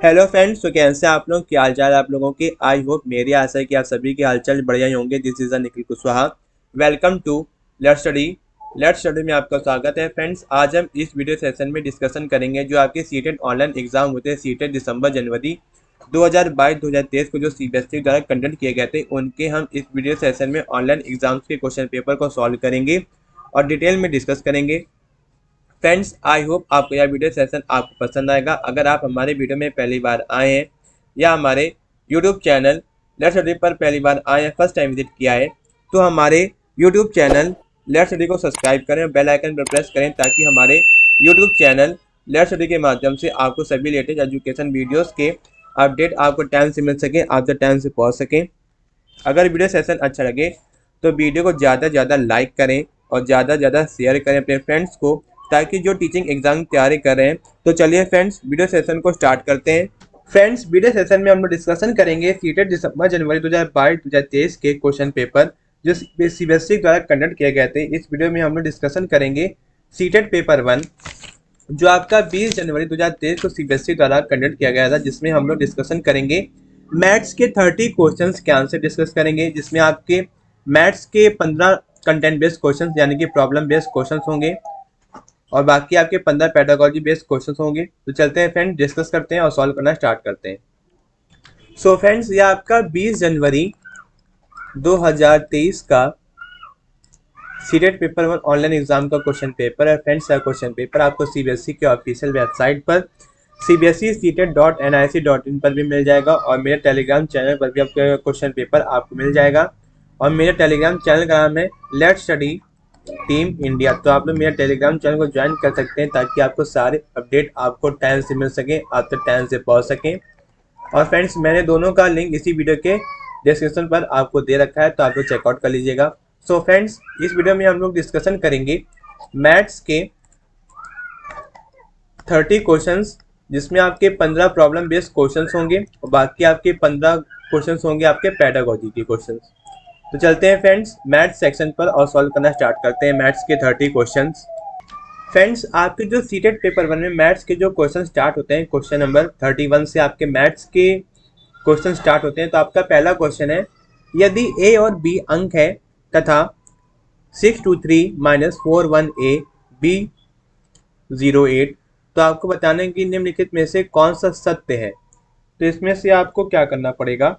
Hello friends, तो कैसे आप लोग, क्या हालचाल आप लोगों के। आई होप, मेरी आशा है कि आप सभी के हालचाल बढ़िया ही होंगे। This is Nikhil Kushwaha. Welcome to let's study में आपका स्वागत है। फ्रेंड्स, आज हम इस वीडियो सेशन में डिस्कशन करेंगे जो आपके सीटेट ऑनलाइन एग्जाम होते हैं। सीटेट दिसंबर जनवरी 2022-2023 को जो सीबीएसई द्वारा कंडक्ट किए गए थे, उनके हम इस वीडियो सेशन में ऑनलाइन एग्जाम्स के क्वेश्चन पेपर को सॉल्व करेंगे और डिटेल में डिस्कस करेंगे। फ्रेंड्स, आई होप आपको यह वीडियो सेशन आपको पसंद आएगा। अगर आप हमारे वीडियो में पहली बार आए हैं या हमारे यूट्यूब चैनल लेट्स स्टडी पर पहली बार आए हैं, फर्स्ट टाइम विजिट किया है, तो हमारे यूट्यूब चैनल लेट्स स्टडी को सब्सक्राइब करें और बेल आइकन पर प्रेस करें ताकि हमारे यूट्यूब चैनल लेट्स स्टडी के माध्यम से आपको सभी लेटेस्ट एजुकेशन वीडियोज़ के अपडेट आपको टाइम से मिल सके, आप तक टाइम से पहुँच सकें। अगर वीडियो सेशन अच्छा लगे तो वीडियो को ज़्यादा से ज़्यादा लाइक करें और ज़्यादा से ज़्यादा शेयर करें अपने फ्रेंड्स को, ताकि जो टीचिंग एग्जाम की तैयारी कर रहे हैं। तो चलिए फ्रेंड्स, वीडियो सेशन को स्टार्ट करते हैं। फ्रेंड्स, वीडियो सेशन में हम लोग डिस्कशन करेंगे सीटेट दिसंबर जनवरी 2022-2023 के क्वेश्चन पेपर जो सीबीएसई द्वारा कंडक्ट किए गए थे। इस वीडियो में हम लोग डिस्कशन करेंगे सीटेट पेपर 1 जो आपका 20 जनवरी 2023 को सीबीएसई द्वारा कंडक्ट किया गया था, जिसमें हम लोग डिस्कशन करेंगे मैथ्स के 30 क्वेश्चंस के आंसर डिस्कस करेंगे, जिसमें आपके मैथ्स के 15 कंटेंट बेस्ड क्वेश्चंस यानी कि प्रॉब्लम बेस्ड क्वेश्चंस होंगे और बाकी आपके 15 पेडागोजी बेस्ड क्वेश्चंस होंगे। तो चलते हैं फ्रेंड, डिस्कस करते हैं और सॉल्व करना स्टार्ट करते हैं। सो फ्रेंड्स, ये आपका 20 जनवरी 2023 का सीटेट पेपर 1 ऑनलाइन एग्जाम का क्वेश्चन पेपर है। फ्रेंड्स, यह क्वेश्चन पेपर आपको सीबीएसई के ऑफिशियल वेबसाइट पर cbseseated.nic.in पर भी मिल जाएगा और मेरे टेलीग्राम चैनल पर भी आपका क्वेश्चन पेपर आपको मिल जाएगा। और मेरे टेलीग्राम चैनल का नाम है लेट्स स्टडी टीम इंडिया। तो आप लोग मेरे टेलीग्राम चैनल को ज्वाइन कर सकते हैं ताकि आपको सारे अपडेट आपको टाइम से मिल सके, आप तक टाइम से पहुंच सकें। और फ्रेंड्स, मैंने दोनों का लिंक इसी वीडियो के डिस्क्रिप्शन पर आपको दे रखा है, तो आप लोग चेकआउट कर लीजिएगा। सो फ्रेंड्स, इस वीडियो में हम लोग डिस्कशन करेंगे मैथ्स के 30 क्वेश्चंस, जिसमें आपके 15 प्रॉब्लम बेस्ड क्वेश्चंस होंगे और बाकी आपके 15 क्वेश्चंस होंगे आपके पेडागोजी के क्वेश्चंस। तो चलते हैं फ्रेंड्स मैथ्स सेक्शन पर और सॉल्व करना स्टार्ट करते हैं मैथ्स के 30 क्वेश्चंस। फ्रेंड्स, आपके जो सीटेट पेपर 1 में मैथ्स के जो क्वेश्चन स्टार्ट होते हैं, क्वेश्चन नंबर 31 से आपके मैथ्स के क्वेश्चन स्टार्ट होते हैं। तो आपका पहला क्वेश्चन है, यदि ए और बी अंक है तथा 623 - 41a b 08, तो आपको बताना है कि निम्नलिखित में से कौन सा सत्य है। तो इसमें से आपको क्या करना पड़ेगा,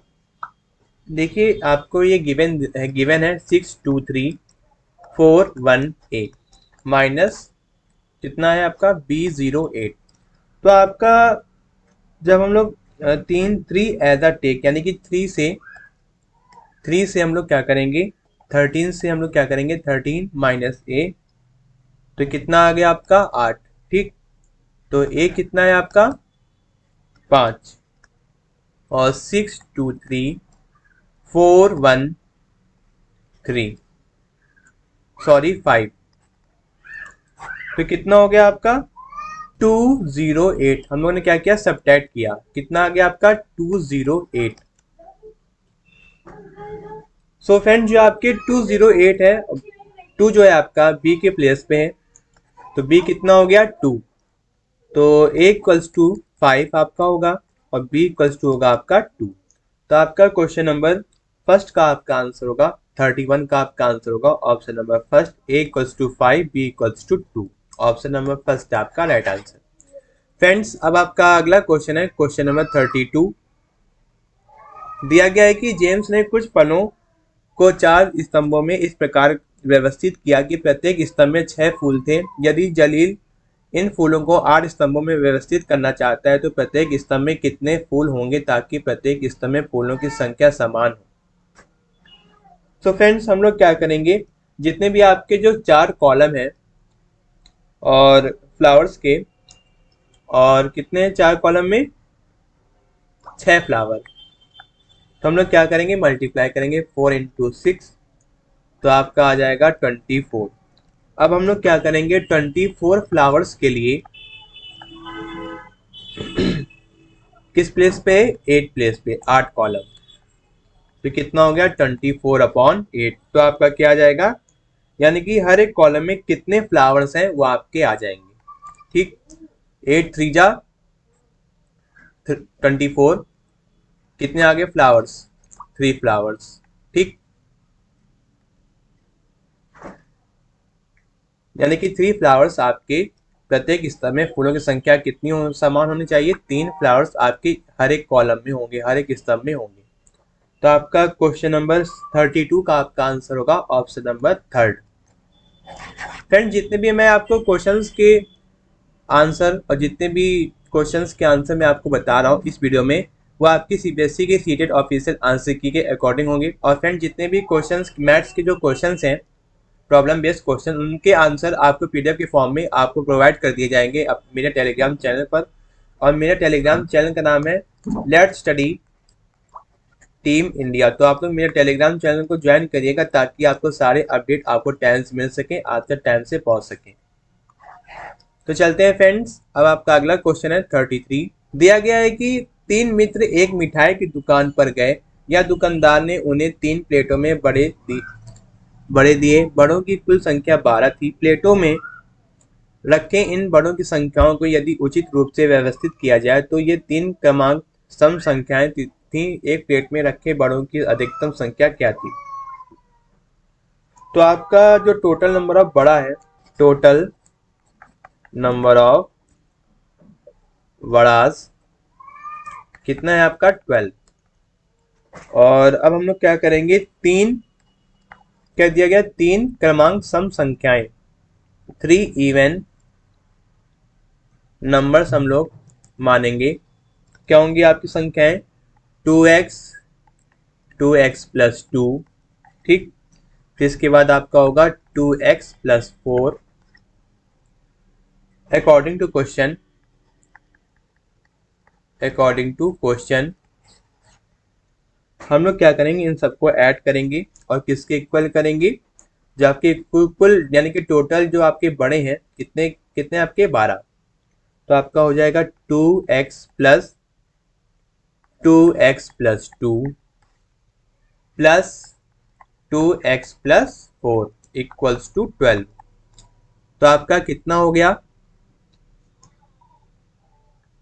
देखिए आपको ये गिवन है 62341a माइनस कितना है आपका b08। तो आपका जब हम लोग 3 एज अ टेक यानी कि 3 से हम लोग क्या करेंगे, 13 से हम लोग क्या करेंगे, 13 माइनस a, तो कितना आ गया आपका 8। ठीक, तो a कितना है आपका 5 और 62341 सॉरी 5, तो कितना हो गया आपका 208। हम लोगों ने क्या किया, सब्ट्रैक्ट किया, कितना आ गया आपका 208। सो फ्रेंड, जो आपके 208 है, 2 जो है आपका b के प्लेस पे है, तो b कितना हो गया 2, तो a इक्वल्स टू 5 आपका होगा और b इक्वल्स टू होगा आपका 2। तो आपका क्वेश्चन नंबर फर्स्ट का आपका आंसर होगा 31 का आपका आंसर होगा option number first, a equals to 5 b equals to 2। Option number first आपका राइट आंसर। फ्रेंड्स, अब आपका अगला क्वेश्चन है क्वेश्चन नंबर 32। दिया गया है कि जेम्स ने कुछ फलों को 4 स्तंभों में इस प्रकार व्यवस्थित किया कि प्रत्येक स्तंभ में 6 फूल थे। यदि जलील इन फूलों को 8 स्तंभों में व्यवस्थित करना चाहता है तो प्रत्येक स्तंभ में कितने फूल होंगे ताकि प्रत्येक स्तंभ में फूलों की संख्या समान हो। तो फ्रेंड्स, हम लोग क्या करेंगे, जितने भी आपके जो 4 कॉलम है और फ्लावर्स के, और कितने 4 कॉलम में 6 फ्लावर, तो हम लोग क्या करेंगे, मल्टीप्लाई करेंगे 4 × 6, तो आपका आ जाएगा 24। अब हम लोग क्या करेंगे, 24 फ्लावर्स के लिए किस प्लेस पे, 8 प्लेस पे, 8 कॉलम, तो कितना हो गया 24/8। तो आपका क्या आ जाएगा, यानी कि हर एक कॉलम में कितने फ्लावर्स हैं वो आपके आ जाएंगे। ठीक, 8 3 जा 24, कितने आ गए फ्लावर्स, 3 फ्लावर्स। ठीक, यानी कि 3 फ्लावर्स आपके प्रत्येक स्तर में फूलों की संख्या कितनी समान होनी चाहिए, 3 फ्लावर्स आपके हर एक कॉलम में होंगे, हर एक स्तंभ में होंगे। तो आपका क्वेश्चन नंबर 32 का आपका आंसर होगा ऑप्शन नंबर 3। फ्रेंड, जितने भी मैं आपको क्वेश्चंस के आंसर और जितने भी क्वेश्चंस के आंसर मैं आपको बता रहा हूँ इस वीडियो में, वो आपकी सीबीएसई के सीटेड ऑफिशियल आंसर की के अकॉर्डिंग होंगे। और फ्रेंड, जितने भी क्वेश्चंस मैथ्स के जो क्वेश्चंस हैं, प्रॉब्लम बेस्ड क्वेश्चन, उनके आंसर आपको पीडीएफ के फॉर्म में आपको प्रोवाइड कर दिए जाएंगे मेरे टेलीग्राम चैनल पर। और मेरे टेलीग्राम चैनल का नाम है लेट्स स्टडी टीम इंडिया। तो आप लोग मेरे टेलीग्राम चैनल को ज्वाइन करिएगा ताकि आपको सारे अपडेट आपको टाइम से मिल सके, आपके टाइम से पहुंच सके। तो चलते हैं फ्रेंड्स, अब आपका अगला क्वेश्चन है 33। दिया गया है कि 3 मित्र एक मिठाई की दुकान पर गए, या दुकानदार ने उन्हें 3 प्लेटों में बड़े दिए। बड़ों की कुल संख्या 12 थी। प्लेटों में रखे इन बड़ों की संख्याओं को यदि उचित रूप से व्यवस्थित किया जाए तो ये 3 क्रमांक सम संख्याएं थी। एक प्लेट में रखे बड़ों की अधिकतम संख्या क्या थी? तो आपका जो टोटल नंबर ऑफ बड़ा है, टोटल नंबर ऑफ बड़ास कितना है आपका 12। और अब हम लोग क्या करेंगे, 3 क्या दिया गया, 3 क्रमांक सम संख्याएं, 3 इवन नंबर्स हम लोग मानेंगे। क्या होंगी आपकी संख्याएं, 2x, 2x प्लस 2। ठीक, फिर इसके बाद आपका होगा 2x plus 4। According to question हम लोग क्या करेंगे, इन सबको ऐड करेंगे और किसके इक्वल करेंगे, जो आपके कुल यानी कि टोटल जो आपके बड़े हैं कितने कितने आपके 12। तो आपका हो जाएगा 2x plus 2 plus 2x plus 4 equals to 12। तो आपका कितना हो गया,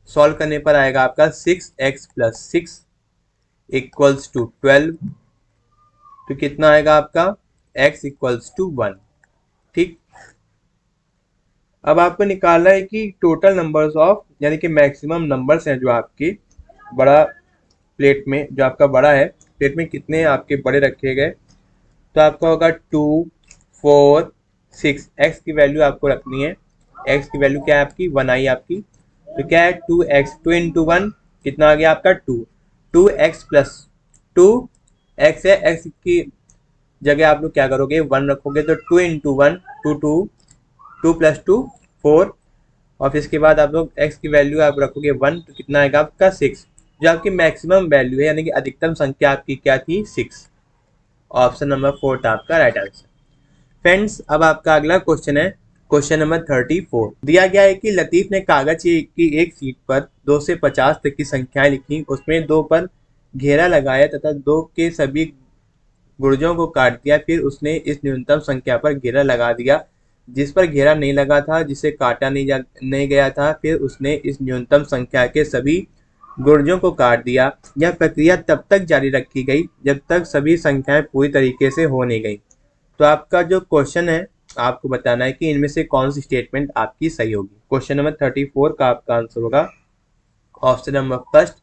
सॉल्व करने पर आएगा आपका 6x प्लस 6 इक्वल्स टू 12। तो कितना आएगा आपका x इक्वल्स टू 1। ठीक, अब आपको निकालना है कि टोटल नंबर्स ऑफ यानी कि मैक्सिमम नंबर्स हैं जो आपके बड़ा प्लेट में, जो आपका बड़ा है प्लेट में कितने आपके बड़े रखे गए। तो आपका होगा 2, 4, 6। x की वैल्यू आपको रखनी है, x की वैल्यू क्या है आपकी 1 आई आपकी। तो क्या है 2x, 2 इंटू 1 कितना आ गया आपका 2, 2x प्लस 2x है, x की जगह आप लोग क्या करोगे 1 रखोगे। तो 2 इंटू 1 2 प्लस 2 4। और फिर इसके बाद आप लोग x की वैल्यू आप रखोगे 1, तो कितना आएगा आपका 6। जो आपकी मैक्सिमम वैल्यू है यानी कि अधिकतम संख्या आपकी क्या थी 6। ऑप्शन नंबर 4 था आपका राइट आंसर। फ्रेंड्स, अब आपका अगला क्वेश्चन है क्वेश्चन नंबर 34। दिया गया है कि लतीफ ने कागज की एक सीट पर 2 से 50 तक की संख्याएं लिखी, उसमें 2 पर घेरा लगाया तथा 2 के सभी गुर्जों को काट दिया। फिर उसने इस न्यूनतम संख्या पर घेरा लगा दिया जिस पर घेरा नहीं लगा था, जिसे काटा नहीं गया था। फिर उसने इस न्यूनतम संख्या के सभी गुर्जों को काट दिया। यह प्रक्रिया तब तक जारी रखी गई जब तक सभी संख्याएं पूरी तरीके से हो नहीं गई। तो आपका जो क्वेश्चन है आपको बताना है कि इनमें से कौन सी स्टेटमेंट आपकी सही होगी। क्वेश्चन नंबर 34 का आपका आंसर होगा ऑप्शन नंबर फर्स्ट,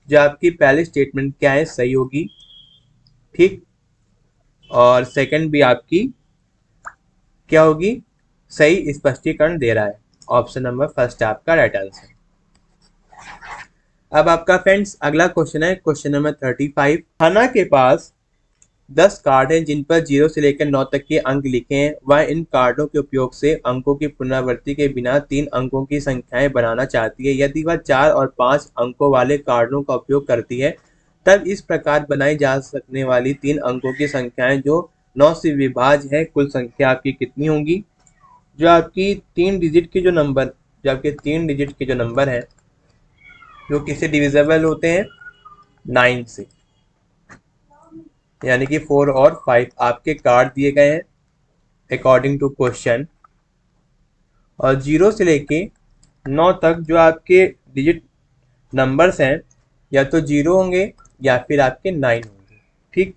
जो आपकी पहली स्टेटमेंट क्या है सही होगी। ठीक, और सेकंड भी आपकी क्या होगी, सही स्पष्टीकरण दे रहा है। ऑप्शन नंबर फर्स्ट है आपका राइट आंसर। अब आपका फ्रेंड्स अगला क्वेश्चन है क्वेश्चन नंबर 35। हना के पास 10 कार्ड हैं जिन पर 0 से लेकर 9 तक के अंक लिखे हैं। वह इन कार्डों के उपयोग से अंकों की पुनरावृत्ति के बिना 3 अंकों की संख्याएं बनाना चाहती है। यदि वह 4 और 5 अंकों वाले कार्डों का उपयोग करती है तब इस प्रकार बनाई जा सकने वाली 3 अंकों की संख्याएं जो 9 से विभाज्य है कुल संख्या आपकी कितनी होंगी। जो आपकी 3 डिजिट के जो नंबर है जो किससे डिविजिबल होते हैं 9 से, यानी कि 4 और 5 आपके कार्ड दिए गए हैं अकॉर्डिंग टू क्वेश्चन। और 0 से लेके 9 तक जो आपके डिजिट नंबर्स हैं या तो 0 होंगे या फिर आपके 9 होंगे। ठीक,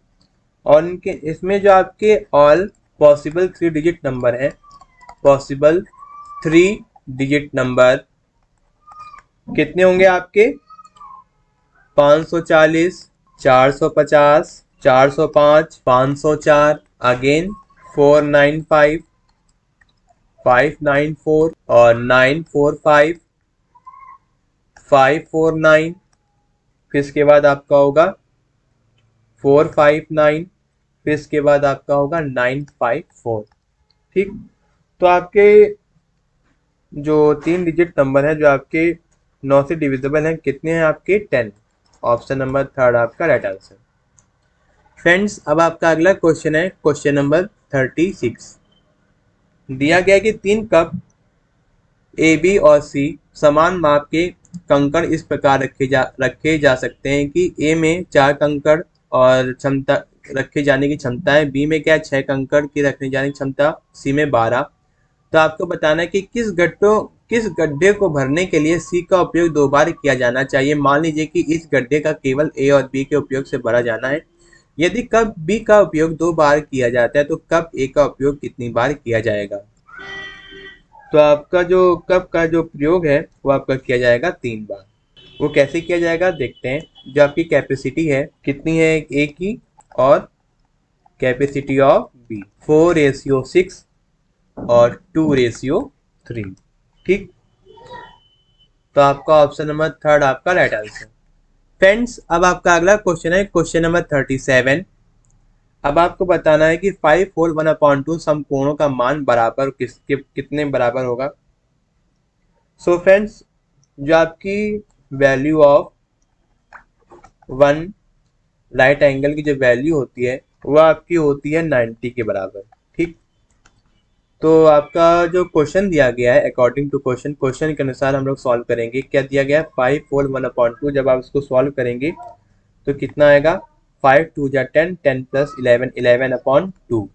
और इनके इसमें जो आपके ऑल पॉसिबल 3 डिजिट नंबर हैं, पॉसिबल 3 डिजिट नंबर कितने होंगे आपके? 540, 450, 405, 504, अगेन 495, 594 और 945, 549, फिर इसके बाद आपका होगा 459, फिर इसके बाद आपका होगा 954। ठीक, तो आपके जो 3 डिजिट नंबर है जो आपके 9 से डिविजिबल हैं कितने हैं आपके? 10। ऑप्शन नंबर थर्ड आपका राइट आंसर। फ्रेंड्स, अब आपका अगला क्वेश्चन है क्वेश्चन नंबर 36। दिया गया है कि 3 कप ए, बी और सी समान माप के कंकड़ इस प्रकार रखे जा सकते हैं कि ए में 4 कंकड़ और क्षमता रखे जाने की क्षमता है, बी में क्या 6 कंकड़ की रखने जाने की क्षमता, सी में 12। तो आपको बताना है कि किस गड्ढे को भरने के लिए सी का उपयोग 2 बार किया जाना चाहिए। मान लीजिए कि इस गड्ढे का केवल ए और बी के उपयोग से भरा जाना है। यदि कप बी का उपयोग 2 बार किया जाता है तो कप ए का उपयोग कितनी बार किया जाएगा? तो आपका जो कप का जो प्रयोग है वो आपका किया जाएगा 3 बार। वो कैसे किया जाएगा देखते हैं। जो आपकी कैपेसिटी है कितनी है ए की, और कैपेसिटी ऑफ बी 4:6 और 2:3। ठीक, तो आपका ऑप्शन नंबर थर्ड आपका राइट आंसर। फ्रेंड्स, अब आपका अगला क्वेश्चन है क्वेश्चन नंबर 37। अब आपको बताना है कि 5 होल 1/2 समकोणों का मान बराबर कितने बराबर होगा। सो फ्रेंड्स, जो आपकी वैल्यू ऑफ 1 राइट एंगल की जो वैल्यू होती है वो आपकी होती है 90 के बराबर। ठीक, तो आपका जो क्वेश्चन दिया गया है अकॉर्डिंग टू क्वेश्चन के अनुसार हम लोग सॉल्व करेंगे। क्या दिया गया है? 5 होल 1/2। जब आप इसको सॉल्व करेंगे तो कितना आएगा? 5 2 जा 10, 10 प्लस 11, 11/2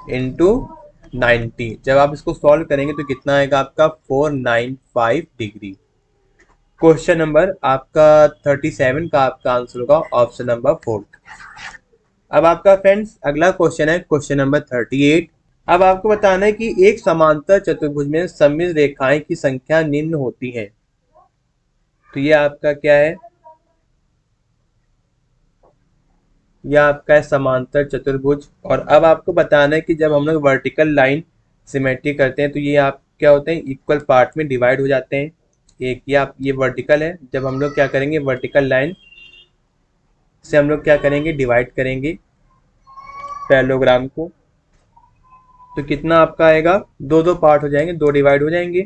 इंटू 90। जब आप इसको सॉल्व करेंगे तो कितना आएगा आपका? 495 डिग्री। क्वेश्चन नंबर आपका 37 का आपका आंसर होगा ऑप्शन नंबर 4। अब आपका फ्रेंड्स अगला क्वेश्चन है क्वेश्चन नंबर 38। अब आपको बताना है कि एक समांतर चतुर्भुज में सममित रेखाएं की संख्या निम्न होती है। तो ये आपका क्या है? यह आपका है समांतर चतुर्भुज। और अब आपको बताना है कि जब हम लोग वर्टिकल लाइन सिमेट्री करते हैं तो ये आप क्या होते हैं? इक्वल पार्ट में डिवाइड हो जाते हैं। एक ये वर्टिकल है, जब हम लोग क्या करेंगे वर्टिकल लाइन से हम लोग क्या करेंगे डिवाइड करेंगे पैरेललोग्राम को, तो कितना आपका आएगा? 2 पार्ट हो जाएंगे, 2 डिवाइड हो जाएंगे।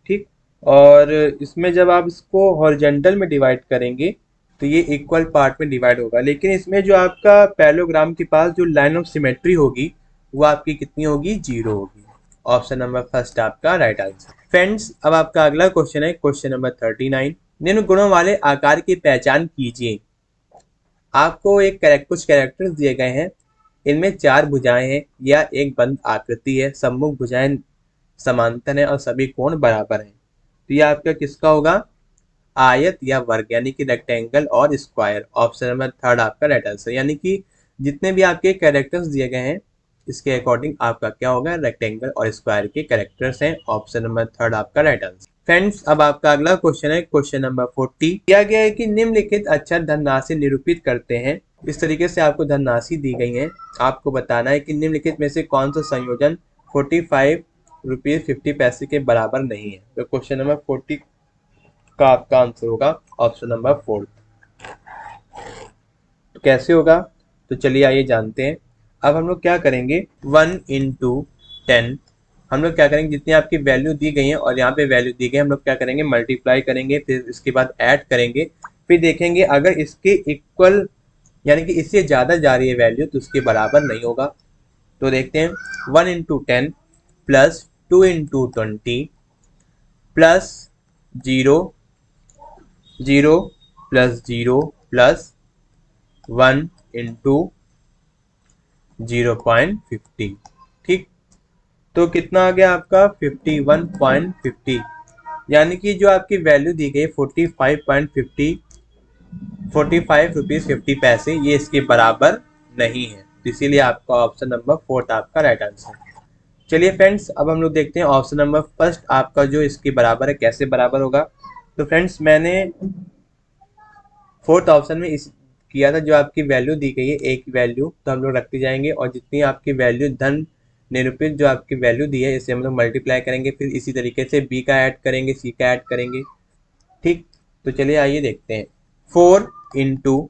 ठीक, और इसमें जब आप इसको हॉरिजेंटल में डिवाइड करेंगे तो ये इक्वल पार्ट में डिवाइड होगा। लेकिन इसमें जो आपका पैरेललोग्राम के पास जो लाइन ऑफ सिमेट्री होगी वो आपकी कितनी होगी? 0 होगी। ऑप्शन नंबर फर्स्ट आपका राइट आंसर। फ्रेंड्स, अब आपका अगला क्वेश्चन है क्वेश्चन नंबर 39। निम्न गुणों वाले आकार की पहचान कीजिए। आपको कुछ कैरेक्टर्स दिए गए हैं। इनमें 4 भुजाएं हैं या एक बंद आकृति है, सम्मुख भुजाएं समांतर हैं और सभी कोण बराबर हैं। तो ये आपका किसका होगा? आयत या वर्ग, यानी कि रेक्टेंगल और स्क्वायर। ऑप्शन नंबर थर्ड आपका राइट आंसर। यानी कि जितने भी आपके कैरेक्टर्स दिए गए हैं इसके अकॉर्डिंग आपका क्या होगा? रेक्टेंगल और स्क्वायर के कैरेक्टर्स हैं। ऑप्शन नंबर थर्ड आपका राइट आंसर। फ्रेंड्स, अब आपका अगला क्वेश्चन है क्वेश्चन नंबर 40। दिया गया है कि निम्नलिखित अक्षर धनराशि निरूपित करते हैं। इस तरीके से आपको धनराशि दी गई है। आपको बताना है कि निम्नलिखित में से कौन सा संयोजन 45 रुपीज 50 पैसे के बराबर नहीं है। तो क्वेश्चन नंबर 40 का आपका आंसर होगा ऑप्शन नंबर 4। तो कैसे होगा? तो चलिए आइए जानते हैं। अब हम लोग क्या करेंगे 1 इंटू 10, हम लोग क्या करेंगे जितनी आपकी वैल्यू दी गई है और यहाँ पे वैल्यू दी गई है हम लोग क्या करेंगे मल्टीप्लाई करेंगे, फिर इसके बाद ऐड करेंगे, फिर देखेंगे अगर इसके इक्वल यानी कि इससे ज़्यादा जा रही है वैल्यू तो उसके बराबर नहीं होगा। तो देखते हैं 1 into 10 plus 2 into 20 plus 0 0 plus 0 plus 1 into 0.50। ठीक, तो कितना आ गया आपका 51.50। यानी कि जो आपकी वैल्यू दी गई 45 रुपीज़ 50 पैसे, ये इसके बराबर नहीं है। तो इसीलिए आपका ऑप्शन नंबर 4 आपका राइट आंसर। चलिए फ्रेंड्स, अब हम लोग देखते हैं ऑप्शन नंबर फर्स्ट आपका जो इसके बराबर है कैसे बराबर होगा। तो फ्रेंड्स, मैंने फोर्थ ऑप्शन में इस किया था, जो आपकी वैल्यू दी गई है एक वैल्यू, तो हम लोग रखते जाएंगे और जितनी आपकी वैल्यू धन निरूपित जो आपकी वैल्यू दी है इसे हम लोग मल्टीप्लाई करेंगे, फिर इसी तरीके से बी का ऐड करेंगे, सी का ऐड करेंगे। ठीक, तो चलिए आइए देखते हैं। 4 ×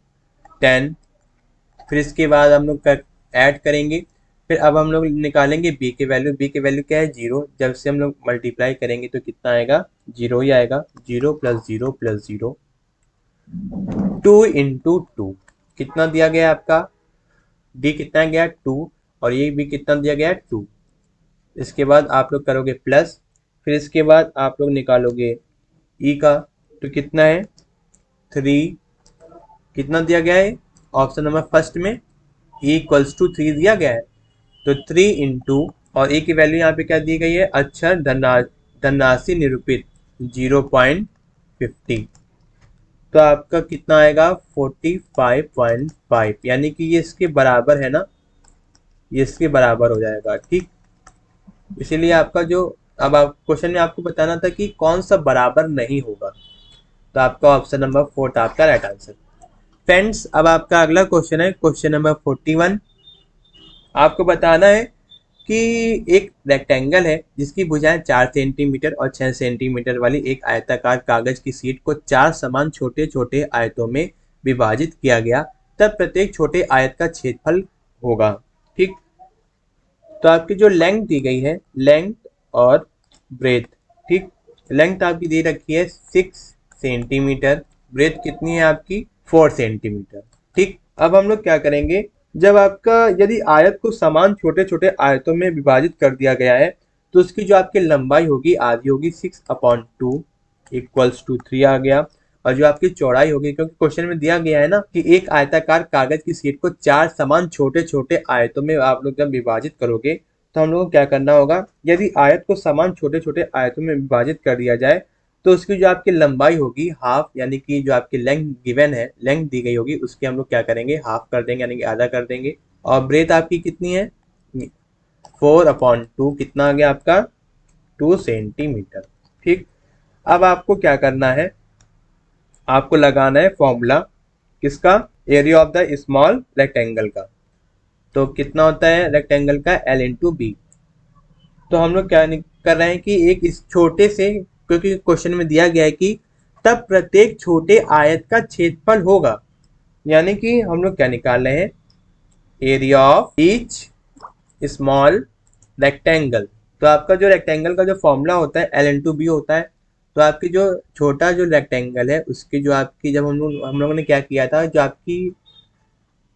10, फिर इसके बाद हम लोग ऐड करेंगे, फिर अब हम लोग निकालेंगे बी की वैल्यू। बी की वैल्यू क्या है? 0। जब से हम लोग मल्टीप्लाई करेंगे तो कितना आएगा? 0 ही आएगा। 0 + 0 + 0, 2 × 2 कितना दिया गया आपका? डी कितना गया? 2। और ये भी कितना दिया गया? 2। इसके बाद आप लोग करोगे प्लस, फिर इसके बाद आप लोग निकालोगे ई का, तो कितना है? 3। कितना दिया गया है ऑप्शन नंबर फर्स्ट में? ई = 3 दिया गया है। तो 3 × और ए की वैल्यू यहाँ पे क्या दी गई है? अक्षर धनराशि निरूपित 0.50, तो आपका कितना आएगा? 45.5, यानी कि ये इसके बराबर है ना, ये इसके बराबर हो जाएगा। ठीक, इसीलिए आपका जो अब आप क्वेश्चन में आपको बताना था कि कौन सा बराबर नहीं होगा, तो आपका ऑप्शन नंबर 4 आपका राइट आंसर। फ्रेंड्स, अब आपका अगला क्वेश्चन है क्वेश्चन नंबर 41। आपको बताना है कि एक रेक्टेंगल है जिसकी भुजाएं 4 सेंटीमीटर और 6 सेंटीमीटर वाली एक आयताकार कागज की शीट को 4 समान छोटे छोटे आयतों में विभाजित किया गया, तब प्रत्येक छोटे आयत का क्षेत्रफल होगा। ठीक, तो आपकी जो लेंथ दी गई है, लेंथ और ब्रेथ, ठीक, लेंथ आपकी दे रखी है 6 सेंटीमीटर, ब्रेथ कितनी है आपकी? 4 सेंटीमीटर। ठीक, अब हम लोग क्या करेंगे, जब आपका यदि आयत को समान छोटे छोटे आयतों में विभाजित कर दिया गया है तो उसकी जो आपकी लंबाई होगी आधी होगी, 6/2 = 3 आ गया। और जो आपकी चौड़ाई होगी, क्योंकि क्वेश्चन में दिया गया है ना कि एक आयताकार कागज की शीट को 4 समान छोटे छोटे आयतों में आप लोग जब विभाजित करोगे, तो हम लोग को क्या करना होगा, यदि आयत को समान छोटे छोटे आयतों में विभाजित कर दिया जाए तो उसकी जो आपकी लंबाई होगी हाफ, यानी कि जो आपकी लेंथ गिवन है, लेंथ दी गई होगी, उसकी हम लोग क्या करेंगे? हाफ कर देंगे, यानी कि आधा कर देंगे। और ब्रेथ आपकी कितनी है? 4/2 कितना आ गया आपका? 2 सेंटीमीटर। ठीक, अब आपको क्या करना है, आपको लगाना है फॉर्मूला किसका? Area of the small rectangle का। तो कितना होता है रेक्टेंगल का? L × B। तो हम लोग क्या कर रहे हैं कि एक इस छोटे से, क्योंकि क्वेश्चन में दिया गया है कि तब प्रत्येक छोटे आयत का क्षेत्रफल होगा, यानी कि हम लोग क्या निकाल रहे हैं? Area of each small rectangle. तो आपका जो रेक्टेंगल का जो फॉर्मूला होता है L × B होता है। तो आपकी जो छोटा जो रेक्टेंगल है उसकी जो आपकी, जब हम लोगों ने क्या किया था, जो आपकी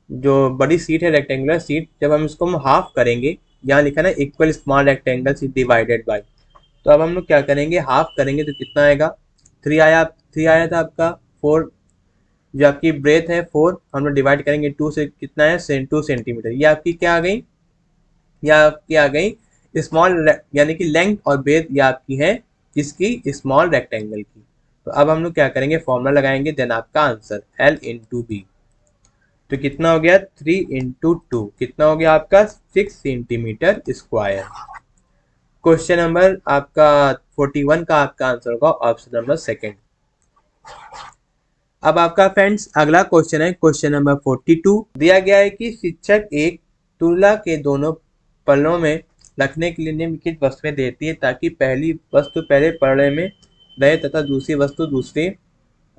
जो बड़ी सीट है रेक्टेंगुलर सीट, जब हम इसको हम हाफ करेंगे, यहाँ लिखा ना equal small rectangle seat divided by, तो अब हम लोग क्या करेंगे? हाफ करेंगे, तो कितना आएगा? 3 आया था आपका। 4 जो आपकी ब्रेथ है 4, हम लोग डिवाइड करेंगे 2 से, कितना है? 2 सेंटीमीटर। ये आपकी क्या आ गई? ये आपकी आ गई स्मॉल, यानी कि लेंथ और ब्रेथ ये आपकी है इसकी स्मॉल रेक्टेंगल की। तो अब हम लोग क्या करेंगे? फॉर्मूला लगाएंगे, देन आपका आंसर L × B। तो कितना हो गया? 3 × 2 कितना हो गया आपका? 6 सेंटीमीटर स्क्वायर। क्वेश्चन नंबर आपका 41 का आपका आंसर होगा ऑप्शन नंबर सेकंड। अब आपका फ्रेंड्स अगला क्वेश्चन है क्वेश्चन नंबर 42। दिया गया है कि शिक्षक एक तुलना के दोनों पन्नों में रखने के लिए निम्नलिखित वस्तुएं देती है ताकि पहली वस्तु पहले पलड़े में रहे तथा दूसरी वस्तु दूसरे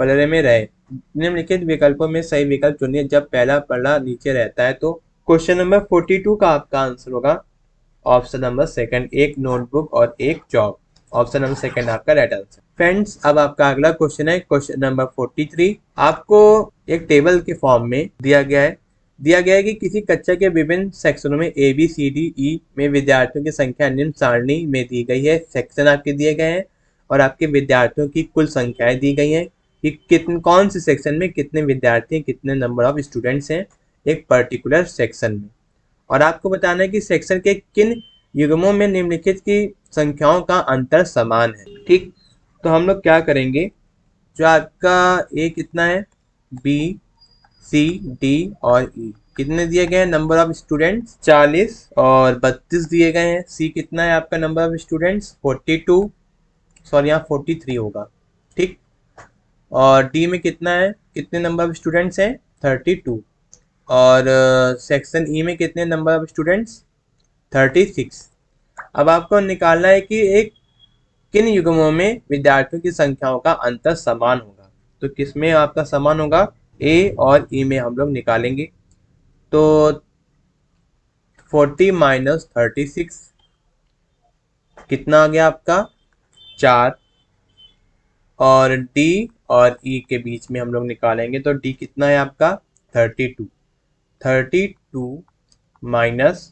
पलड़े में रहे। निम्नलिखित विकल्पों में सही विकल्प चुनिए जब पहला पलड़ा नीचे रहता है। तो क्वेश्चन नंबर 42 का आपका आंसर होगा ऑप्शन नंबर सेकंड, एक नोटबुक और एक चौक। ऑप्शन नंबर सेकंड आपका राइट आंसर। फ्रेंड्स, अब आपका अगला क्वेश्चन है क्वेश्चन नंबर 43। आपको एक टेबल के फॉर्म में दिया गया है कि किसी कक्षा के विभिन्न सेक्शनों में ABCDE में विद्यार्थियों की संख्या निम्न सारणी में दी गई है। सेक्शन आपके दिए गए हैं और आपके विद्यार्थियों की कुल संख्याएं दी गई हैं कि कितने कौन से सेक्शन में कितने विद्यार्थी, कितने नंबर ऑफ स्टूडेंट्स हैं एक पर्टिकुलर सेक्शन में। और आपको बताना है कि सेक्शन के किन युग्मों में निम्नलिखित की संख्याओं का अंतर समान है। ठीक, तो हम लोग क्या करेंगे, जो आपका ए कितना है, बी सी डी और ई कितने दिए गए हैं नंबर ऑफ स्टूडेंट्स 40 और 32 दिए गए हैं। सी कितना है आपका नंबर ऑफ स्टूडेंट्स 42, सॉरी यहाँ 43 होगा, ठीक। और डी में कितना है, कितने नंबर ऑफ स्टूडेंट्स हैं 32। और सेक्शन ई में कितने नंबर ऑफ स्टूडेंट्स 36। अब आपको निकालना है कि एक किन युग्मों में विद्यार्थियों की संख्याओं का अंतर समान होगा। तो किसमें आपका समान होगा, ए और ई में हम लोग निकालेंगे। तो 40 माइनस 36 कितना आ गया आपका 4। और डी और ई के बीच में हम लोग निकालेंगे तो डी कितना है आपका 32। 32 माइनस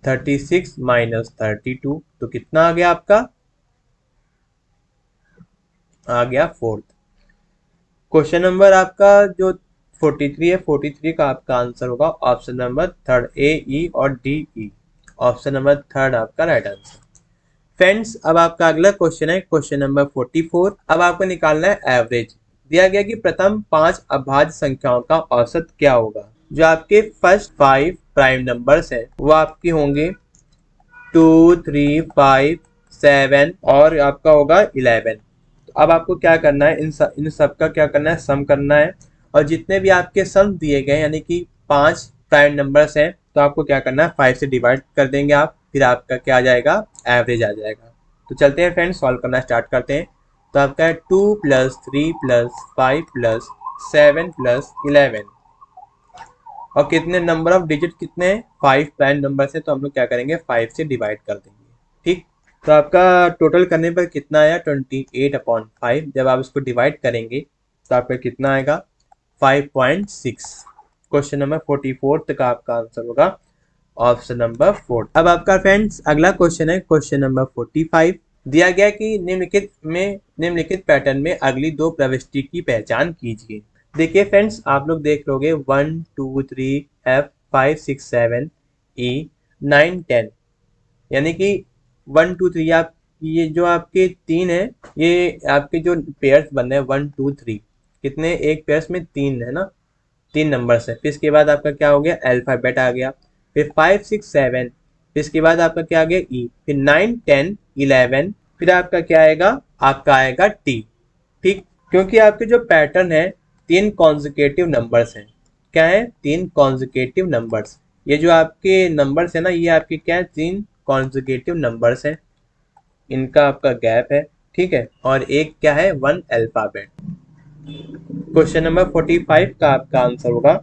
36 माइनस 32 तो कितना आ गया आपका, आ गया 4। क्वेश्चन नंबर आपका जो 43 है, 43 का आपका आंसर होगा ऑप्शन नंबर 3 ए ई और डी ई। ऑप्शन नंबर 3 आपका राइट आंसर। फ्रेंड्स अब आपका अगला क्वेश्चन है क्वेश्चन नंबर 44। अब आपको निकालना है एवरेज। दिया गया कि प्रथम 5 अभाज्य संख्याओं का औसत क्या होगा। जो आपके फर्स्ट 5 प्राइम नंबर्स हैं वो आपके होंगे 2 3 5 7 और आपका होगा 11। तो अब आपको क्या करना है, इन सब का क्या करना है, सम करना है। और जितने भी आपके सम दिए गए यानी कि 5 प्राइम नंबर्स हैं तो आपको क्या करना है 5 से डिवाइड कर देंगे आप, फिर आपका क्या आ जाएगा, एवरेज आ जाएगा। तो चलते हैं फ्रेंड्स सॉल्व करना स्टार्ट करते हैं। तो आपका है 2 + 3 + 5 + 7 + 11 और कितने नंबर ऑफ डिजिट कितने हैं 5 प्राइम नंबर से, तो हम लोग क्या करेंगे 5 से डिवाइड कर देंगे, ठीक। तो आपका टोटल करने पर कितना आया 28/5। जब आप इसको डिवाइड करेंगे तो आपका कितना आएगा 5.6। क्वेश्चन नंबर 44 का आपका आंसर होगा ऑप्शन नंबर 4। अब आपका फ्रेंड्स अगला क्वेश्चन है क्वेश्चन नंबर 45। दिया गया कि निम्नलिखित पैटर्न में अगली 2 प्रविष्टि की पहचान कीजिए। देखिए फ्रेंड्स आप लोग देख लोगे 1 2 3 F 5 6 7 E 9 10 यानी कि 1 2 3 आप ये जो आपके 3 है ये आपके जो पेयर्स बन रहे हैं 1 2 3 कितने, एक पेयर्स में 3 है ना, 3 नंबर्स है। फिर इसके बाद आपका क्या हो गया अल्फाबेट आ गया, फिर 5 6 7, फिर इसके बाद आपका क्या आ गया ई, फिर 9 10 11, फिर आपका क्या आएगा, आपका आएगा टी, ठीक। क्योंकि आपके जो पैटर्न है 3 कॉन्जिक्यूटिव नंबर्स हैं। क्या है 3 कॉन्जिक्यूटिव नंबर्स। ये जो आपके नंबर्स है ना ये आपके क्या है 3 कॉन्जिक्यूटिव नंबर्स हैं, इनका आपका गैप है, ठीक है। और एक क्या है 1 अल्फाबेट। क्वेश्चन नंबर 45 का आपका आंसर होगा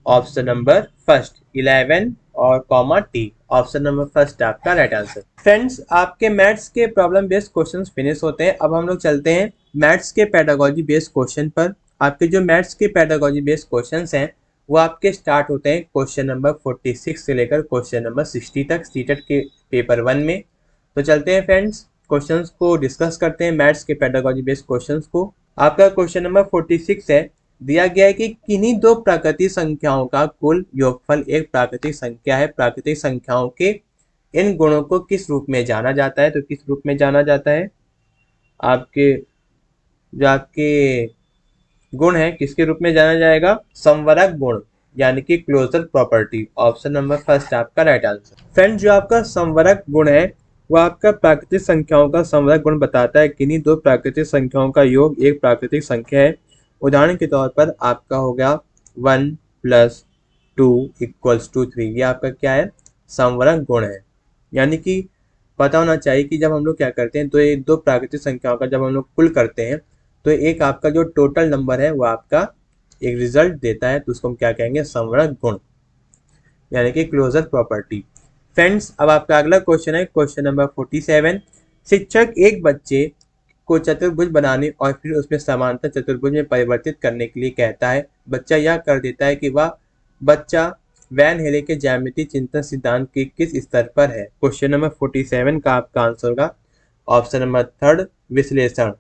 ऑप्शन नंबर फर्स्ट 11 और comma T. Option number first आपका राइट आंसर। फ्रेंड्स आपके मैथ्स के प्रॉब्लम बेस्ड क्वेश्चंस फिनिश होते हैं। अब हम लोग चलते हैं मैथ्स के पेडागोजी बेस्ड क्वेश्चन पर। आपके जो मैथ्स के पेडागोजी बेस्ड क्वेश्चंस हैं वो आपके स्टार्ट होते हैं क्वेश्चन नंबर 46 से लेकर क्वेश्चन नंबर 60 तक सीटेट के पेपर 1 में। तो चलते हैं फ्रेंड्स क्वेश्चंस को डिस्कस करते हैं मैथ्स के पेडागोजी बेस्ड क्वेश्चंस को। आपका क्वेश्चन नंबर 46 है, दिया गया है कि किन्हीं 2 प्राकृतिक संख्याओं का कुल योगफल एक प्राकृतिक संख्या है। प्राकृतिक संख्याओं के इन गुणों को किस रूप में जाना जाता है। तो किस रूप में जाना जाता है, आपके जो आपके गुण है किसके रूप में जाना जाएगा, संवरक गुण यानी कि closure property. Option number first आपका राइट आंसर। फ्रेंड जो आपका संवरक गुण है वो आपका प्राकृतिक संख्याओं का संवरक गुण बताता है। किन्हीं 2 प्राकृतिक संख्याओं का योग एक प्राकृतिक संख्या है। उदाहरण के तौर पर आपका हो गया 1 + 2 = 3, ये आपका क्या है संवरक गुण है। यानी कि पता होना चाहिए कि जब हम लोग क्या करते हैं तो ये 2 प्राकृतिक संख्याओं का जब हम लोग कुल करते हैं तो एक आपका जो टोटल नंबर है वो आपका एक रिजल्ट देता है, तो उसको हम क्या कहेंगे संवरक गुण यानी कि क्लोजर प्रॉपर्टी। फ्रेंड्स अब आपका अगला क्वेश्चन है क्वेश्चन नंबर 47। शिक्षक एक बच्चे को चतुर्भुज बनाने और फिर उसमें समांतर चतुर्भुज में परिवर्तित करने के लिए कहता है। बच्चा यह कर देता है कि वह बच्चा वैन हेले के ज्यामितीय चिंतन सिद्धांत के किस स्तर पर है। क्वेश्चन नंबर 47 का आपका आंसर होगा ऑप्शन नंबर 3 विश्लेषण।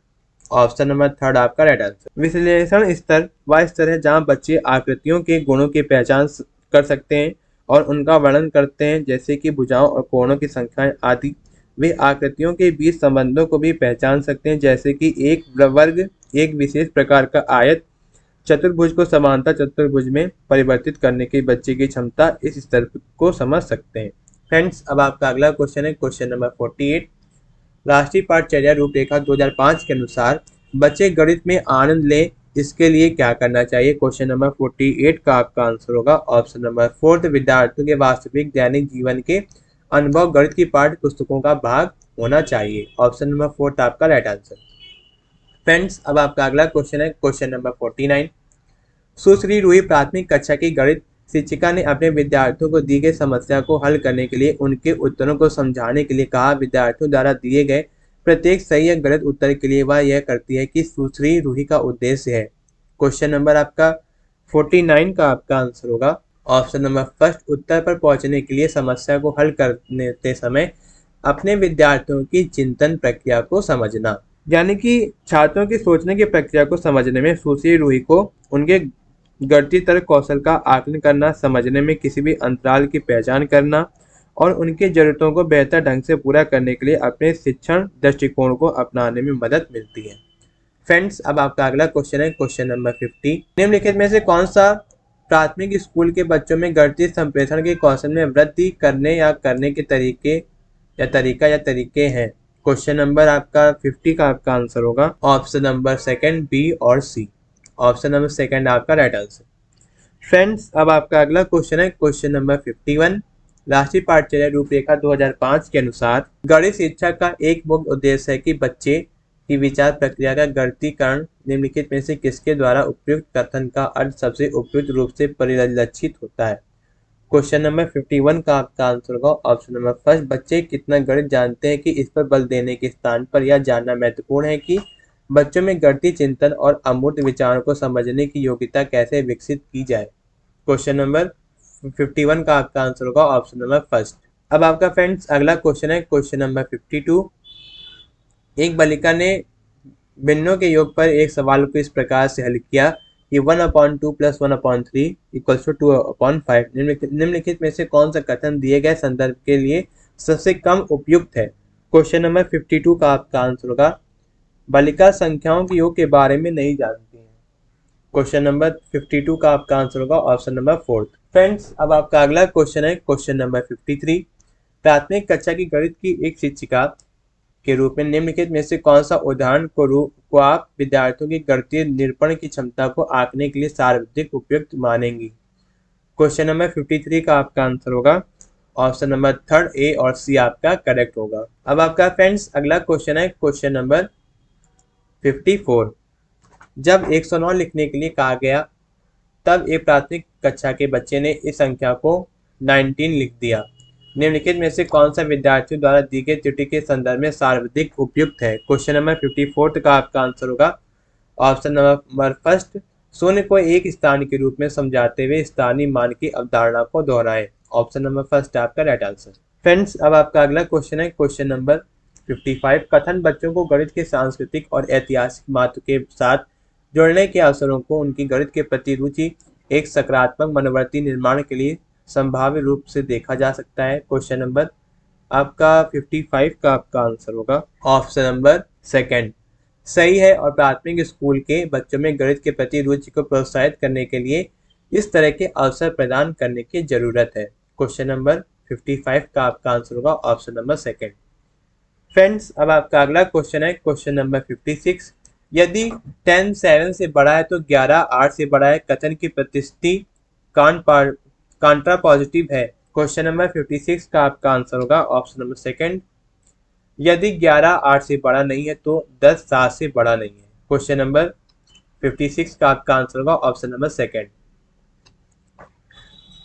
ऑप्शन नंबर 3 आपका राइट आंसर। विश्लेषण स्तर वह स्तर है जहां बच्चे आकृतियों के गुणों की पहचान कर सकते हैं और उनका वर्णन करते हैं, जैसे कि भुजाओं और कोणों की संख्याएं आदि। वे आकृतियों के बीच संबंधों को भी पहचान सकते हैं, जैसे कि एक वर्ग एक विशेष प्रकार का आयत चतुर्भुज को समांतर चतुर्भुज में परिवर्तित करने की बच्चे की क्षमता इस स्तर को समझ सकते हैं। फ्रेंड्स, अब आपका अगला क्वेश्चन है क्वेश्चन नंबर 48। राष्ट्रीय पाठचर्या रूपरेखा 2005 के अनुसार बच्चे गणित में आनंद लें, इसके लिए क्या करना चाहिए? क्वेश्चन नंबर 48 का आपका आंसर होगा ऑप्शन नंबर 4, विद्यार्थियों के वास्तविक दैनिक जीवन के अनुभव गणित की पाठ्य पुस्तकों का भाग होना चाहिए। ऑप्शन नंबर 4 आपका राइट आंसर। फ्रेंड्स, अब आपका अगला क्वेश्चन है क्वेश्चन नंबर 49। सुश्री रूही प्राथमिक कक्षा की गणित शिक्षिका ने अपने विद्यार्थियों को दी गई समस्या को हल करने के लिए उनके उत्तरों को समझाने के लिए कहा। विद्यार्थियों द्वारा दिए गए प्रत्येक सही या गलत उत्तर के लिए वह यह करती है कि सुश्री रूही का उद्देश्य है। क्वेश्चन नंबर आपका 49 का आपका आंसर होगा ऑप्शन नंबर फर्स्ट, उत्तर पर पहुंचने के लिए समस्या को हल करते समय अपने विद्यार्थियों की चिंतन प्रक्रिया को समझना। यानी कि छात्रों की सोचने की प्रक्रिया को समझने में सुश्री रूही को उनके गणितीय तर्क कौशल का आकलन करना, समझने में किसी भी अंतराल की पहचान करना और उनकी जरूरतों को बेहतर ढंग से पूरा करने के लिए अपने शिक्षण दृष्टिकोण को अपनाने में मदद मिलती है। फ्रेंड्स, अब आपका अगला क्वेश्चन है क्वेश्चन नंबर 50। निम्नलिखित में से कौन सा प्राथमिक स्कूल के बच्चों में गणितीय संप्रेषण के कौशल में वृद्धि करने या करने के तरीके हैं? क्वेश्चन नंबर आपका 50 का आपका आंसर होगा ऑप्शन नंबर सेकंड, बी और सी। ऑप्शन नंबर सेकंड आपका राइट आंसर। फ्रेंड्स, अब आपका अगला क्वेश्चन है क्वेश्चन नंबर 51। राष्ट्रीय पाठचर्या रूपरेखा 2005 के अनुसार गणित शिक्षा का एक मुख्य उद्देश्य है कि बच्चे की विचार प्रक्रिया का गणितीकरण निम्नलिखित में से किसके द्वारा उपयुक्त कथन का अर्थ सबसे उपयुक्त रूप से परिलक्षित होता है? क्वेश्चन नंबर 51 का आपका आंसर होगा ऑप्शन नंबर फर्स्ट, बच्चे कितना गणित जानते हैं कि इस पर बल देने के स्थान पर यह जानना महत्वपूर्ण है कि बच्चों में गणितीय चिंतन और अमूर्त विचारों को समझने की योग्यता कैसे विकसित की जाए। क्वेश्चन नंबर 51 का आपका आंसर होगा ऑप्शन नंबर फर्स्ट। अब आपका फ्रेंड्स अगला क्वेश्चन है क्वेश्चन नंबर 52। एक बालिका ने भिन्नों के योग पर एक सवाल को इस प्रकार से हल किया कि 1/2 + 1/3 = 2/5। निम्नलिखित में से कौन सा कथन दिए गए संदर्भ के लिए सबसे कम उपयुक्त है? क्वेश्चन नंबर 52 का आपका आंसर होगा बालिका संख्याओं के योग के बारे में नहीं जानती है। क्वेश्चन नंबर 52 का आपका आंसर होगा ऑप्शन नंबर 4। फ्रेंड्स, अब आपका अगला क्वेश्चन है क्वेश्चन नंबर 53। प्राथमिक कक्षा की गणित की एक शिक्षिका के रूप में निम्नलिखित में से कौन सा उदाहरण को आप विद्यार्थियों की गणितीय निरूपण की क्षमता को आंकने के लिए सर्वाधिक उपयुक्त मानेंगी? क्वेश्चन नंबर 53 का आपका आंसर होगा ऑप्शन नंबर थर्ड, ए और सी आपका करेक्ट होगा। अब आपका फ्रेंड्स अगला क्वेश्चन है क्वेश्चन नंबर 54। जब 109 लिखने के लिए कहा गया तब एक प्राथमिक कक्षा के बच्चे ने इस संख्या को 19 लिख दिया। निम्नलिखित में से कौन सा विद्यार्थियों द्वारा दी गई त्रुटि के संदर्भ में सर्वाधिक उपयुक्त है? क्वेश्चन नंबर 54 का आपका आंसर होगा ऑप्शन नंबर फर्स्ट, शून्य को एक स्थान के रूप में समझाते हुए स्थानीय मान की अवधारणा को दोहराएं। ऑप्शन नंबर फर्स्ट आपका राइट आंसर। फ्रेंड्स, अब आपका अगला क्वेश्चन है क्वेश्चन नंबर 55। कथन बच्चों को गणित के सांस्कृतिक और ऐतिहासिक महत्व के साथ जोड़ने के अवसरों को उनकी गणित के प्रति रुचि एक सकारात्मक मनोवृत्ति निर्माण के लिए संभाव्य रूप से देखा जा सकता है। क्वेश्चन नंबर आपका 55 का आपका आंसर होगा ऑप्शन नंबर सेकंड सही है और प्राथमिक स्कूल के बच्चों में गणित के प्रति रुचि को प्रोत्साहित करने के लिए इस तरह के अवसर प्रदान करने की जरूरत है। क्वेश्चन नंबर 55 का आपका आंसर होगा ऑप्शन नंबर सेकंड। फ्रेंड्स, अब आपका अगला क्वेश्चन है क्वेश्चन नंबर 56। यदि 10 7 से बड़ा है तो 11 8 से बड़ा है कथन की प्रतिष्ठित कांट्रा पॉजिटिव है। क्वेश्चन नंबर 56 का आपका आंसर होगा ऑप्शन नंबर सेकंड। यदि 11 8 से बड़ा नहीं है तो 10 7 से बड़ा नहीं है। क्वेश्चन नंबर 56 का आपका आंसर होगा ऑप्शन नंबर सेकंड।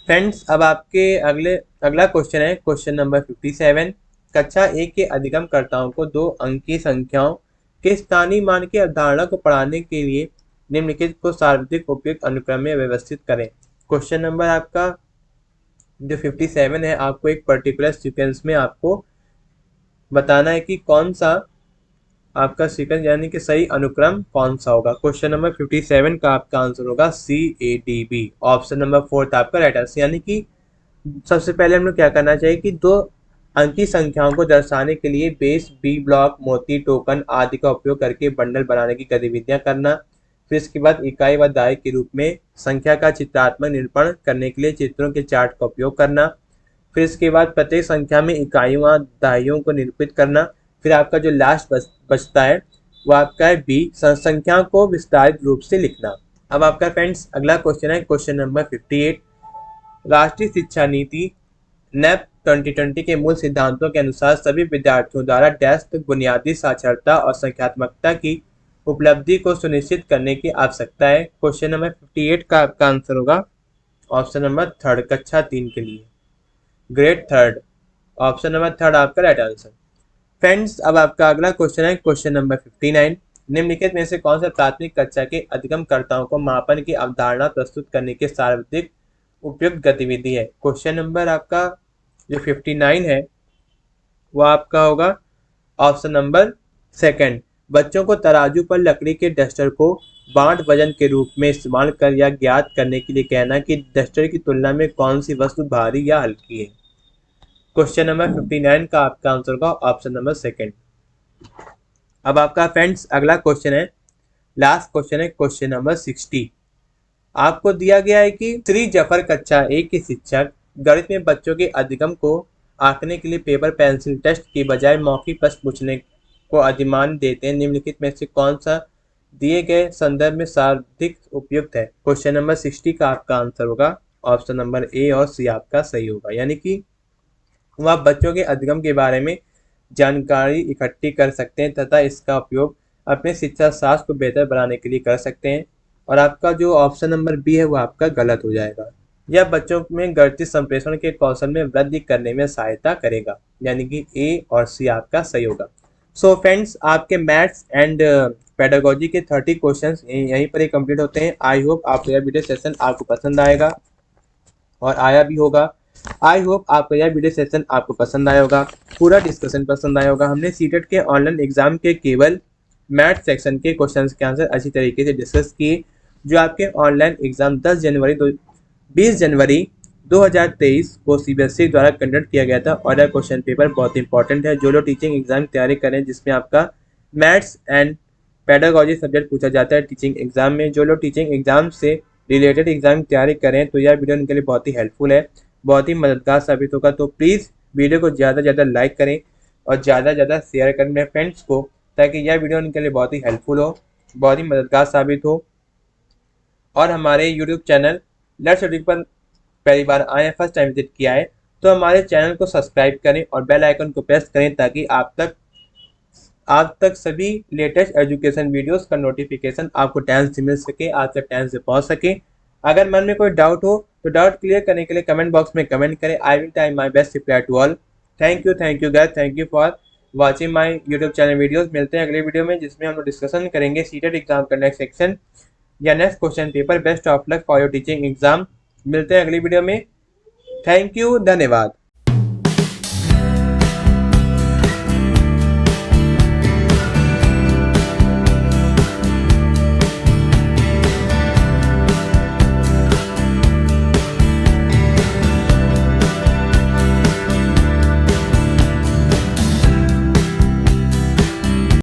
फ्रेंड्स, अब आपके अगला क्वेश्चन है क्वेश्चन नंबर 57। कक्षा 1 के अधिगमकर्ताओं को 2 अंकीय संख्याओं के स्थानीय मान की अवधारणा को पढ़ाने के लिए निम्नलिखित को सर्वाधिक उपयुक्त अनुक्रम में व्यवस्थित करें। क्वेश्चन नंबर आपका जो 57 है आपको एक पर्टिकुलर सीक्वेंस में आपको बताना है कि कौन सा आपका सीक्वेंस यानी कि सही अनुक्रम कौन सा होगा। क्वेश्चन नंबर 57 का आपका आंसर होगा CADB। ऑप्शन नंबर 4 आपका राइट आंसर। यानी कि सबसे पहले हम लोग क्या करना चाहिए कि 2 अंकी संख्याओं को दर्शाने के लिए बेस, बी ब्लॉक, मोती, टोकन आदि का उपयोग करके बंडल बनाने की गतिविधियां करना। फिर इसके बाद इकाई व दाई के रूप में संख्या का चित्रात्मक निरूपण करने के लिए चित्रों के चार्ट का उपयोग करना। फिर इसके बाद प्रत्येक संख्या में इकाइयों व दाइयों को निरूपित करना। फिर आपका जो लास्ट बचता है वो आपका है बी, संख्या को विस्तारित रूप से लिखना। अब आपका फ्रेंड्स अगला क्वेश्चन है क्वेश्चन नंबर 58। राष्ट्रीय शिक्षा नीति नैप 2020 के मूल सिद्धांतों के अनुसार सभी विद्यार्थियों द्वारा डैश तक बुनियादी साक्षरता और संख्यात्मकता की उपलब्धि को सुनिश्चित करने की आवश्यकता है। क्वेश्चन नंबर 58 का आपका आंसर होगा ऑप्शन नंबर थर्ड, कक्षा 3 के लिए, grade third. Option number third आपका राइट आंसर। फ्रेंड्स अब आपका अगला क्वेश्चन है क्वेश्चन नंबर 59। निम्नलिखित में से कौन सा प्राथमिक कक्षा के अधिगमकर्ताओं को मापन की अवधारणा प्रस्तुत करने के सर्वाधिक उपयुक्त गतिविधि है। क्वेश्चन नंबर आपका जो 59 है वो आपका होगा ऑप्शन नंबर सेकंड, बच्चों को तराजू पर लकड़ी के डस्टर को बांट वजन के रूप में इस्तेमाल कर या ज्ञात करने के लिए कहना कि डस्टर की तुलना में कौन सी वस्तु भारी या हल्की है। क्वेश्चन नंबर 59 का आपका आंसर होगा ऑप्शन नंबर सेकंड। अब आपका फ्रेंड्स अगला क्वेश्चन है, लास्ट क्वेश्चन है क्वेश्चन नंबर 60। आपको दिया गया है कि श्री जफर कक्षा 1 के शिक्षक गणित में बच्चों के अधिगम को आंकने के लिए पेपर पेंसिल टेस्ट की बजाय मौखिक प्रश्न पूछने को अधिमान देते हैं। निम्नलिखित में से कौन सा दिए गए संदर्भ में सर्वाधिक उपयुक्त है। क्वेश्चन नंबर 60 का आपका आंसर होगा ऑप्शन नंबर ए और सी आपका सही होगा, यानी कि वह बच्चों के अधिगम के बारे में जानकारी इकट्ठी कर सकते हैं तथा इसका उपयोग अपने शिक्षा शास्त्र को बेहतर बनाने के लिए कर सकते हैं। और आपका जो ऑप्शन नंबर बी है वो आपका गलत हो जाएगा। यह बच्चों में गणितीय संप्रेषण के कौशल में वृद्धि करने में सहायता करेगा, यानी कि ए और सी आपका सही होगा। सो फ्रेंड्स आपके मैथ्स एंड पेडागोजी के 30 क्वेश्चंस यहीं पर ही कंप्लीट होते हैं। आई होप आपको यह वीडियो सेशन आपको पसंद आएगा और आया भी होगा। आई होप आपको यह वीडियो सेशन आपको पसंद आया होगा, पूरा डिस्कशन पसंद आया होगा। हमने सीटेट के ऑनलाइन एग्जाम के केवल मैथ सेक्शन के क्वेश्चंस के आंसर अच्छी तरीके से डिस्कस किए। जो आपके ऑनलाइन एग्जाम 20 जनवरी 2023 को सीबीएसई द्वारा कंडक्ट किया गया था और यह क्वेश्चन पेपर बहुत इंपॉर्टेंट है। जो लोग टीचिंग एग्जाम की तैयारी करें जिसमें आपका मैथ्स एंड पेडागोजी सब्जेक्ट पूछा जाता है टीचिंग एग्जाम में, जो लोग टीचिंग एग्जाम से रिलेटेड एग्जाम की तैयारी करें तो यह वीडियो उनके लिए बहुत ही हेल्पफुल है, बहुत ही मददगार साबित होगा। तो प्लीज़ वीडियो को ज़्यादा से ज़्यादा लाइक करें और ज़्यादा से ज़्यादा शेयर करें मेरे फ्रेंड्स को, ताकि यह वीडियो उनके लिए बहुत ही हेल्पफुल हो, बहुत ही मददगार साबित हो। और हमारे यूट्यूब चैनल लेट्स स्टडी पर पहली बार आए, फर्स्ट टाइम विजिट किया है तो हमारे चैनल को सब्सक्राइब करें और बेल आइकन को प्रेस करें ताकि आप तक सभी लेटेस्ट एजुकेशन वीडियोस का नोटिफिकेशन आपको टाइम से मिल सके, आप तक टाइम से पहुंच सके। अगर मन में कोई डाउट हो तो डाउट क्लियर करने के लिए कमेंट बॉक्स में कमेंट करें। I will try my best reply to all. Thank you guys, thank you for watching my YouTube channel videos. मिलते हैं अगले वीडियो में जिसमें हम लोग डिस्कशन करेंगे सीटेट एग्जाम का नेक्स्ट सेक्शन या next question paper. Best of luck for your teaching exam. मिलते हैं अगली वीडियो में। थैंक यू, धन्यवाद।